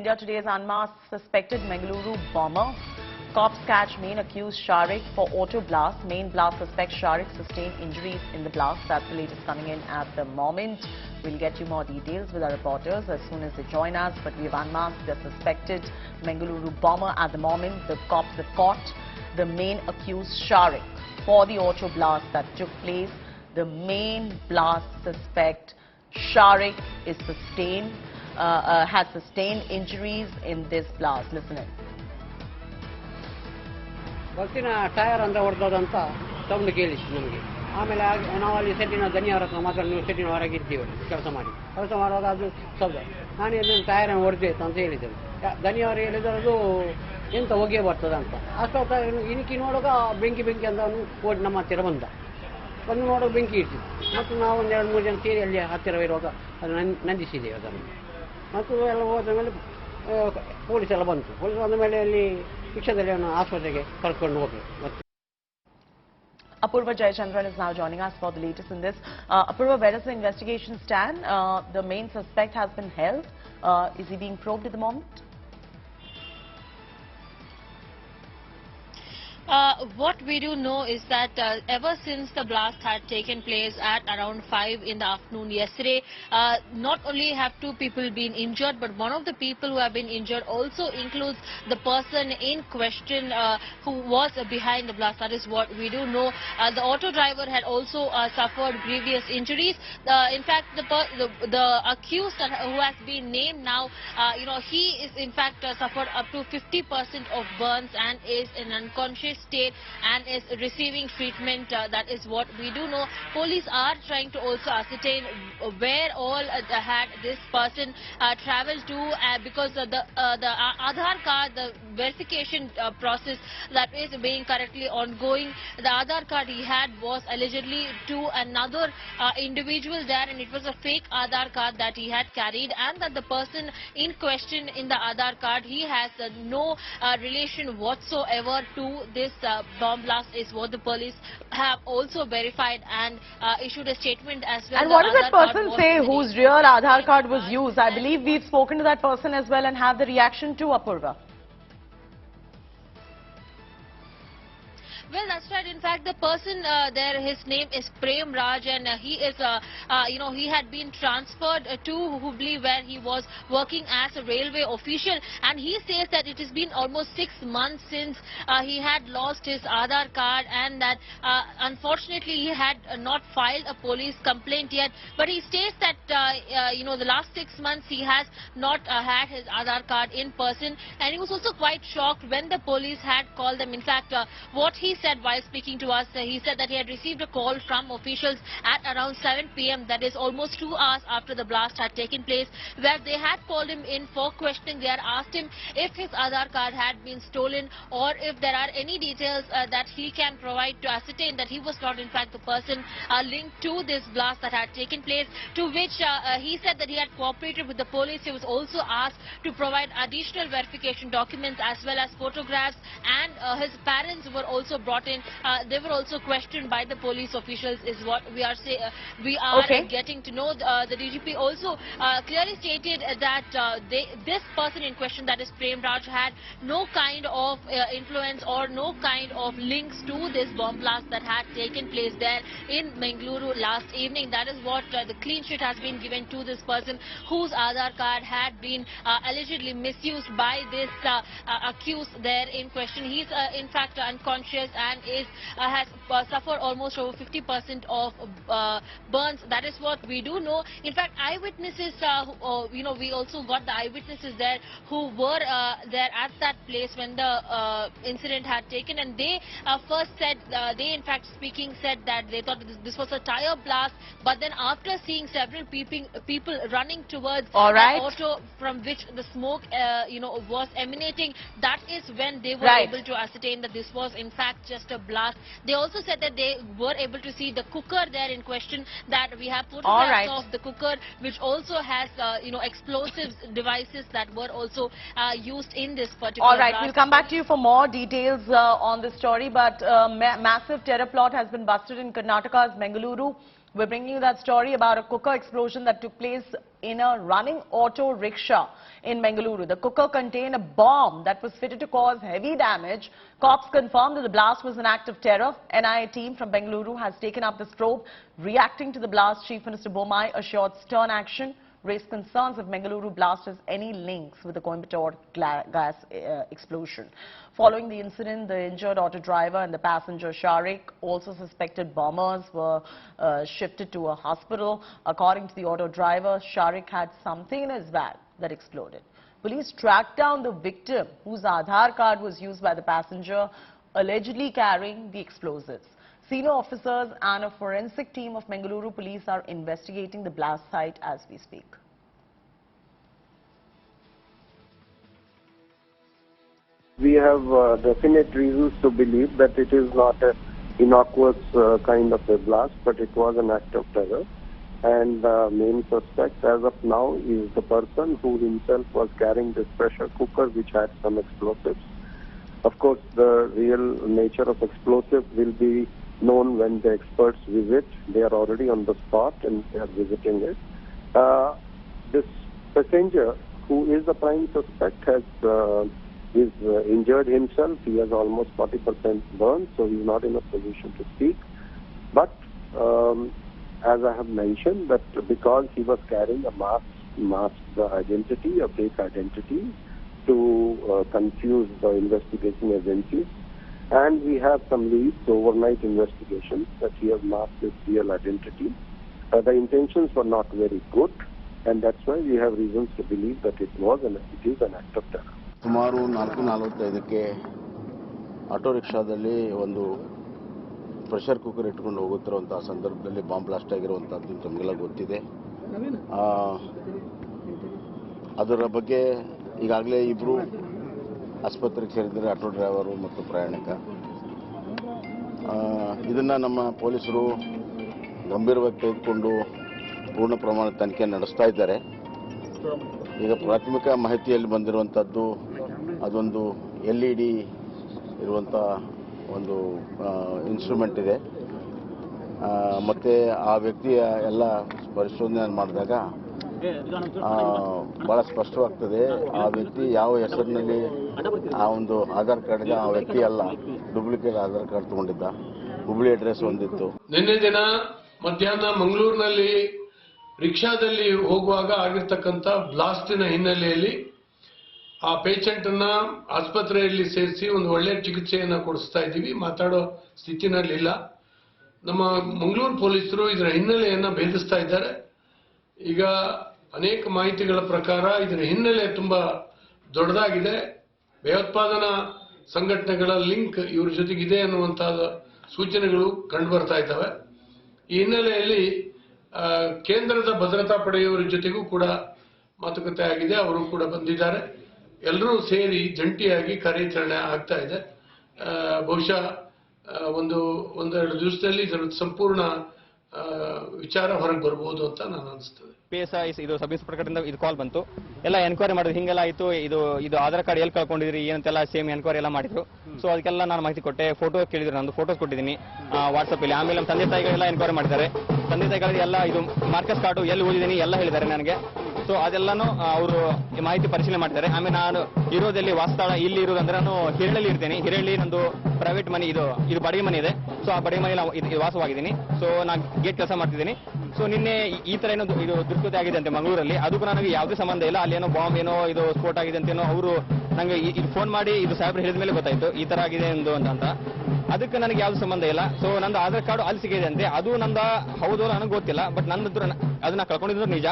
India today's unmasked suspected Mangaluru bomber. Cops catch main accused Shariq for auto blast. Main blast suspect Shariq sustained injuries in the blast. That's the latest coming in at the moment. We'll get you more details with our reporters as soon as they join us. But we've unmasked the suspected Mangaluru bomber at the moment. The cops have caught the main accused Shariq for the auto blast that took place. The main blast suspect Shariq is has sustained injuries in this blast. Listen in. ಬಸ್ಸಿನ tyre ಅಂತ ಹೊಡೆದದಂತ sound ಕೇಳಿಸಿ ನಮಗೆ. ಆಮೇಲೆ ನಾವು ಅಲ್ಲಿ ಸೆಟ್ಟಿನ ದನಿಯವರ ಹತ್ರ ಮಾತ್ರ ನೀವು ಸೆಟ್ಟಿನ ಹೊರಗೆ ಇದ್ದೀವಿ ಕೆಲಸ ಮಾಡುವಾಗ ಅದು ಶಬ್ದ. ನಾನು ಇಲ್ಲಿ ಟೈರನ್ನು ಹೊಡೆದಿತ್ತು ಅಂತ ಹೇಳಿದ್ದೇವೆ. ದನಿಯವರು ಹೇಳಿದ್ರೆ ಅದು ಎಂತ ಹೊಗೆ ಬರ್ತದೆ ಅಂತ. ಅಷ್ಟೊತ್ತ ಇಣಕಿ ನೋಡುವಾಗ ಬೆಂಕಿ ಅಂತ ಅವನು ಓಡಿ ನಮ್ಮ ಹತ್ತಿರ ಬಂದು ನೋಡುವಾಗ ಬೆಂಕಿ ಇಟ್ಟಿದ್ದು. ಮತ್ತು ನಾವು ಒಂದು 2-3 ಜನ ಸೇರಿ ಅಲ್ಲಿ ಹತ್ತಿರವಿರುವಾಗ ಅದು ನಂದಿಸಿದ್ದೇವೆ ಅದನ್ನು. ಮತ್ತು ಎಲ್ಲ ಹೋದ ಮೇಲೆ ಪೊಲೀಸ್ ಎಲ್ಲ ಬಂತು. ಪೊಲೀಸ್ ಬಂದ ಮೇಲೆ ಅಲ್ಲಿ ಶಿಕ್ಷಣದಲ್ಲಿ ಅವನು ಆಸ್ಪತ್ರೆಗೆ ಕರ್ಕೊಂಡು ಹೋಗ್ಬೇಕು. Apurva Jayachandran is now joining us for the latest in this. Apurva, where does the investigation stand? The main suspect has been held. Is he being probed at the moment? What we do know is that ever since the blast had taken place at around 5 in the afternoon yesterday, not only have 2 people been injured, but one of the people who have been injured also includes the person in question who was behind the blast. That is what we do know. The auto driver had also suffered grievous injuries. In fact, the accused who has been named now, he is in fact suffered up to 50% of burns and is in unconscious state and is receiving treatment. That is what we do know. Police are trying to also ascertain where all had this person traveled to, because the Aadhaar card, the verification process that is being currently ongoing. The Aadhaar card he had was allegedly to another individual there, and it was a fake Aadhaar card that he had carried, and that the person in question in the Aadhaar card, he has no relation whatsoever to this bomb blast, is what the police have also verified and issued a statement as well. And what does that person say whose real Aadhaar card was used? I believe we've spoken to that person as well and have the reaction to Apurva. Well, that's right. In fact, the person there, his name is Prem Raj, and he is, he had been transferred to Hubli, where he was working as a railway official, and he says that it has been almost 6 months since he had lost his Aadhaar card, and that unfortunately he had not filed a police complaint yet. But he states that the last 6 months he has not had his Aadhaar card in person, and he was also quite shocked when the police had called them. In fact, what he said while speaking to us, he said that he had received a call from officials at around 7 p.m. that is almost 2 hours after the blast had taken place, where they had called him in for questioning. They had asked him if his Aadhaar card had been stolen, or if there are any details that he can provide to ascertain that he was not in fact the person linked to this blast that had taken place, to which he said that he had cooperated with the police. He was also asked to provide additional verification documents as well as photographs, and his parents were also brought in. They were also questioned by the police officials, is what we are getting to know. The DGP also clearly stated that this person in question, that is Prem Raj, had no kind of influence or no kind of links to this bomb blast that had taken place there in Mangaluru last evening. That is what the clean sheet has been given to this person whose Aadhaar card had been allegedly misused by this accused there in question. He's in fact unconscious and has suffered almost over 50% of burns. That is what we do know. In fact, eyewitnesses, we also got the eyewitnesses there who were there at that place when the incident had taken, and they first said, they in fact speaking said that they thought this was a tire blast, but then after seeing several people running towards an auto from which the smoke was emanating, that is when they were able to ascertain that this was in fact just a blast. They also said that they were able to see the cooker there in question, that we have photographs of the cooker, which also has explosives devices that were also used in this particular blast. We'll come back to you for more details on this story, but massive terror plot has been busted in Karnataka's Mangaluru, We're bringing you that story about a cooker explosion that took place in a running auto rickshaw in Mangaluru. The cooker contained a bomb that was fitted to cause heavy damage. Cops confirmed that the blast was an act of terror. NIA team from Mangaluru has taken up this probe. Reacting to the blast, Chief Minister Bommai assured stern action, raised concerns if Mangaluru blast has any links with the Coimbatore gas explosion. Following the incident, the injured auto driver and the passenger Shariq, also suspected bombers, were shifted to a hospital. According to the auto driver, Shariq had something in his bag that exploded. Police tracked down the victim, whose Aadhaar card was used by the passenger, allegedly carrying the explosives. Senior officers and a forensic team of Mangaluru police are investigating the blast site as we speak. We have definite reasons to believe that it is not an innocuous kind of a blast, but it was an act of terror. And the main suspect as of now is the person who himself was carrying this pressure cooker which had some explosives. Of course, the real nature of explosive will be known when the experts visit. They are already on the spot and they are visiting it. This passenger, who is the prime suspect, has is injured himself. He has almost 40% burn, so he is not in a position to speak. But as I have mentioned, that because he was carrying a masked identity, a fake identity, to confuse the investigating agencies, and we have some leads, overnight investigations, that he has masked his real identity. The intentions were not very good, and that's why we have reasons to believe that it is an act of terror. ಸುಮಾರು 4:45ಕ್ಕೆ auto ರಿಕ್ಷಾದಲ್ಲಿ ಒಂದು pressure cooker ಇಟ್ಕೊಂಡು ಹೋಗುತ್ತಿರುವಂಥ ಸಂದರ್ಭದಲ್ಲಿ bomb blast ಆಗಿರುವಂಥದ್ದು ತಮಗೆಲ್ಲ ಗೊತ್ತಿದೆ. ಅದರ ಬಗ್ಗೆ ಈಗಾಗಲೇ ಇಬ್ಬರು ಆಸ್ಪತ್ರೆಗೆ ಸೇರಿದ್ದಾರೆ, ಆಟೋ ಡ್ರೈವರು ಮತ್ತು ಪ್ರಯಾಣಿಕ. ಇದನ್ನು ನಮ್ಮ ಪೊಲೀಸರು ಗಂಭೀರವಾಗಿ ತೆಗೆದುಕೊಂಡು ಪೂರ್ಣ ಪ್ರಮಾಣದ ತನಿಖೆ ನಡೆಸ್ತಾ ಇದ್ದಾರೆ. ಈಗ ಪ್ರಾಥಮಿಕ ಮಾಹಿತಿಯಲ್ಲಿ ಬಂದಿರುವಂಥದ್ದು ಅದೊಂದು LED ಇರುವಂಥ ಒಂದು ಇನ್ಸ್ಟ್ರೂಮೆಂಟ್ ಇದೆ. ಮತ್ತು ಆ ವ್ಯಕ್ತಿಯ ಎಲ್ಲ ಪರಿಶೋಧನೆ ಮಾಡಿದಾಗ ಭಾಳ ಸ್ಪಷ್ಟವಾಗ್ತದೆ ಆ ವ್ಯಕ್ತಿ ಯಾವ ಹೆಸರಿನಲ್ಲಿ ಆ ಒಂದು ಆಧಾರ್ ಕಾರ್ಡ್ಗೆ ಆ ವ್ಯಕ್ತಿ ಅಲ್ಲ, ಡೂಪ್ಲಿಕೇಟ್ ಆಧಾರ್ ಕಾರ್ಡ್ ತಗೊಂಡಿದ್ದ, ಹುಬ್ಳಿ ಅಡ್ರೆಸ್ ಹೊಂದಿತ್ತು. ನಿನ್ನೆ ದಿನ ಮಧ್ಯಾಹ್ನ ಮಂಗಳೂರಿನಲ್ಲಿ ರಿಕ್ಷಾದಲ್ಲಿ ಹೋಗುವಾಗ ಆಗಿರ್ತಕ್ಕಂಥ ಬ್ಲಾಸ್ಟಿನ ಹಿನ್ನೆಲೆಯಲ್ಲಿ ಆ ಪೇಷಂಟನ್ನು ಆಸ್ಪತ್ರೆಯಲ್ಲಿ ಸೇರಿಸಿ ಒಂದು ಒಳ್ಳೆಯ ಚಿಕಿತ್ಸೆಯನ್ನು ಕೊಡಿಸ್ತಾ ಇದ್ದೀವಿ. ಮಾತಾಡೋ ಸ್ಥಿತಿನಲ್ಲಿಲ್ಲ. ನಮ್ಮ ಮಂಗಳೂರು ಪೊಲೀಸರು ಇದರ ಹಿನ್ನೆಲೆಯನ್ನು ಭೇದಿಸ್ತಾ ಇದ್ದಾರೆ. ಈಗ ಅನೇಕ ಮಾಹಿತಿಗಳ ಪ್ರಕಾರ ಇದರ ಹಿನ್ನೆಲೆ ತುಂಬ ದೊಡ್ಡದಾಗಿದೆ. ಭಯೋತ್ಪಾದನಾ ಸಂಘಟನೆಗಳ ಲಿಂಕ್ ಇವ್ರ ಜೊತೆಗಿದೆ ಅನ್ನುವಂಥ ಸೂಚನೆಗಳು ಕಂಡು ಬರ್ತಾ ಇದ್ದಾವೆ. ಈ ಹಿನ್ನೆಲೆಯಲ್ಲಿ ಕೇಂದ್ರದ ಭದ್ರತಾ ಪಡೆಯವರ ಜೊತೆಗೂ ಕೂಡ ಮಾತುಕತೆ ಆಗಿದೆ. ಅವರು ಕೂಡ ಬಂದಿದ್ದಾರೆ. ಎಲ್ಲರೂ ಸೇರಿ ಜಂಟಿಯಾಗಿ ಕಾರ್ಯಾಚರಣೆ ಆಗ್ತಾ ಇದೆ. ಬಹುಶಃ ಒಂದೆರಡು ದಿವಸದಲ್ಲಿ ಇದರ ಸಂಪೂರ್ಣ ವಿಚಾರ ಹೊರಗೆ ಬರಬಹುದು ಅಂತ ನಾನು ಅನಿಸ್ತದೆ. PSI ಇದು ಸಬ್ ಇನ್ಸ್ಪೆಕ್ಟರ್ ಇದು ಕಾಲ್ ಬಂತು, ಎಲ್ಲ ಎನ್ಕ್ವೈರಿ ಮಾಡಿದ್ರು, ಹಿಂಗೆಲ್ಲ ಆಯಿತು, ಇದು ಆಧಾರ್ ಕಾರ್ಡ್ ಎಲ್ಲಿ ಕಳ್ಕೊಂಡಿದ್ರಿ ಏನಂತೆಲ್ಲ ಸೇಮ್ ಎನ್ಕ್ವೈರಿ ಎಲ್ಲ ಮಾಡಿದ್ರು. ಸೊ ಅದಕ್ಕೆಲ್ಲ ನಾನು ಮಾಹಿತಿ ಕೊಟ್ಟೆ, ಫೋಟೋ ಕೇಳಿದ್ರು, ನಂದು ಫೋಟೋಸ್ ಕೊಟ್ಟಿದ್ದೀನಿ ವಾಟ್ಸಪ್ಪಲ್ಲಿ. ಆಮೇಲೆ ನಮ್ಮ ತಂದೆ ತಾಯಿಗಳೆಲ್ಲ ಎನ್ಕ್ವೈರಿ ಮಾಡಿದ್ದಾರೆ. ತಂದೆ ತಾಯಿಗಳಿಗೆ ಎಲ್ಲ ಇದು ಮಾರ್ಕಸ್ ಕಾರ್ಡು ಎಲ್ಲಿ ಓದಿದ್ದೀನಿ ಎಲ್ಲ ಹೇಳಿದ್ದಾರೆ ನನಗೆ. ಸೊ ಅದೆಲ್ಲನೂ ಅವರು ಮಾಹಿತಿ ಪರಿಶೀಲನೆ ಮಾಡ್ತಾರೆ. ಆಮೇಲೆ ನಾನು ಇರೋದಲ್ಲಿ ವಾಸ್ತಳ ಇಲ್ಲಿ ಇರೋದಂದ್ರೆ ನಾನು ಹಿರಳ್ಳಿ ಇರ್ತೀನಿ. ಹಿರಳ್ಳಿ ನಂದು ಪ್ರೈವೇಟ್ ಮನೆ, ಇದು ಬಾಡಿಗೆ ಮನೆ ಇದೆ. ಸೊ ಆ ಬಾಡಿಗೆ ಮನೆ ನಾವು ವಾಸವಾಗಿದ್ದೀನಿ. ಸೊ ನಾನು ಗೇಟ್ ಕೆಲಸ ಮಾಡ್ತಿದ್ದೀನಿ. ಸೊ ನಿನ್ನೆ ಈ ತರ ಏನೋ ಇದು ದುರ್ಗತಿ ಆಗಿದೆ ಅಂತೆ ಮಂಗಳೂರಲ್ಲಿ. ಅದಕ್ಕೂ ನನಗೆ ಯಾವುದೇ ಸಂಬಂಧ ಇಲ್ಲ. ಅಲ್ಲಿ ಏನೋ ಬಾಂಬ್ ಏನೋ ಇದು ಸ್ಫೋಟ ಆಗಿದೆ ಅಂತೇನೋ ಅವರು ನನಗೆ ಇದು ಫೋನ್ ಮಾಡಿ ಇದು ಸಾಹೇಬ್ರು ಹೇಳಿದ ಮೇಲೆ ಗೊತ್ತಾಯ್ತು ಈ ತರ ಆಗಿದೆ ಅಂತ. ಅದಕ್ಕೆ ನನಗೆ ಯಾವ್ದು ಸಂಬಂಧ ಇಲ್ಲ. ಸೊ ನಂದು ಆಧಾರ್ ಕಾರ್ಡ್ ಅಲ್ಲಿ ಸಿಗಿದೆ ಅಂತೆ. ಅದು ನಂದ ಹೌದು ನನಗೆ ಗೊತ್ತಿಲ್ಲ. ಬಟ್ ನಂದು ಅದನ್ನ ಕಳ್ಕೊಂಡಿದ್ರು ನಿಜ.